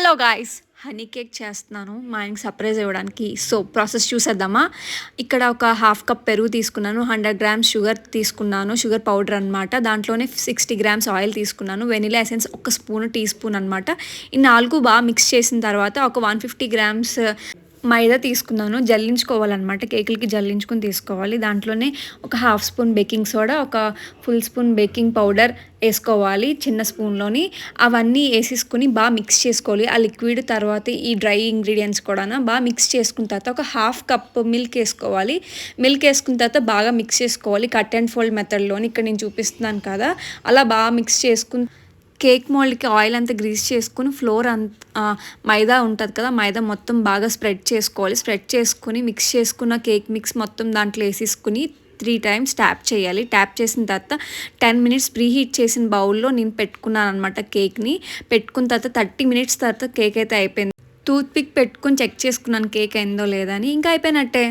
Hello guys, honey cake చేస్తున్నాను మా ఆయనకి సర్ప్రైజ్ ఇవ్వడానికి. సో ప్రాసెస్ చూసేద్దామా. ఇక్కడ ఒక హాఫ్ కప్ పెరుగు తీసుకున్నాను, 100 గ్రామ్స్ షుగర్ తీసుకున్నాను, షుగర్ పౌడర్ అనమాట. దాంట్లోనే 60 గ్రామ్స్ ఆయిల్ తీసుకున్నాను, వెనిలా ఎసెన్స్ ఒక టీ స్పూన్ అనమాట. ఈ 4 బాగా మిక్స్ చేసిన తర్వాత ఒక 150 గ్రామ్స్ మైదా తీసుకున్నాను. జల్లించుకోవాలన్నమాట, కేకులకి జల్లించుకొని తీసుకోవాలి. దాంట్లోనే ఒక హాఫ్ స్పూన్ బేకింగ్ సోడా, ఒక ఫుల్ స్పూన్ బేకింగ్ పౌడర్ వేసుకోవాలి చిన్న స్పూన్లోని. అవన్నీ వేసేసుకొని బాగా మిక్స్ చేసుకోవాలి. ఆ లిక్విడ్ తర్వాత ఈ డ్రై ఇంగ్రీడియంట్స్ కూడా బాగా మిక్స్ చేసుకున్న తర్వాత ఒక హాఫ్ కప్ మిల్క్ వేసుకోవాలి. మిల్క్ వేసుకున్న తర్వాత బాగా మిక్స్ చేసుకోవాలి కట్ అండ్ ఫోల్డ్ మెథడ్లోని. ఇక్కడ నేను చూపిస్తున్నాను కదా, అలా బాగా మిక్స్ చేసుకుని కేక్ మోల్డ్కి ఆయిల్ అంతా గ్రీస్ చేసుకుని ఫ్లోర్ మైదా ఉంటుంది కదా, మైదా మొత్తం బాగా స్ప్రెడ్ చేసుకోవాలి. స్ప్రెడ్ చేసుకుని మిక్స్ చేసుకున్న కేక్ మిక్స్ మొత్తం దాంట్లో వేసేసుకుని 3 times ట్యాప్ చేయాలి. ట్యాప్ చేసిన తర్వాత 10 minutes ప్రీ హీట్ చేసిన బౌల్లో నేను పెట్టుకున్నాను అనమాట. కేక్ని పెట్టుకున్న తర్వాత 30 minutes తర్వాత కేక్ అయితే అయిపోయింది. టూత్ పిక్ పెట్టుకుని చెక్ చేసుకున్నాను కేక్ అయిందో లేదని, ఇంకా అయిపోయినట్టే.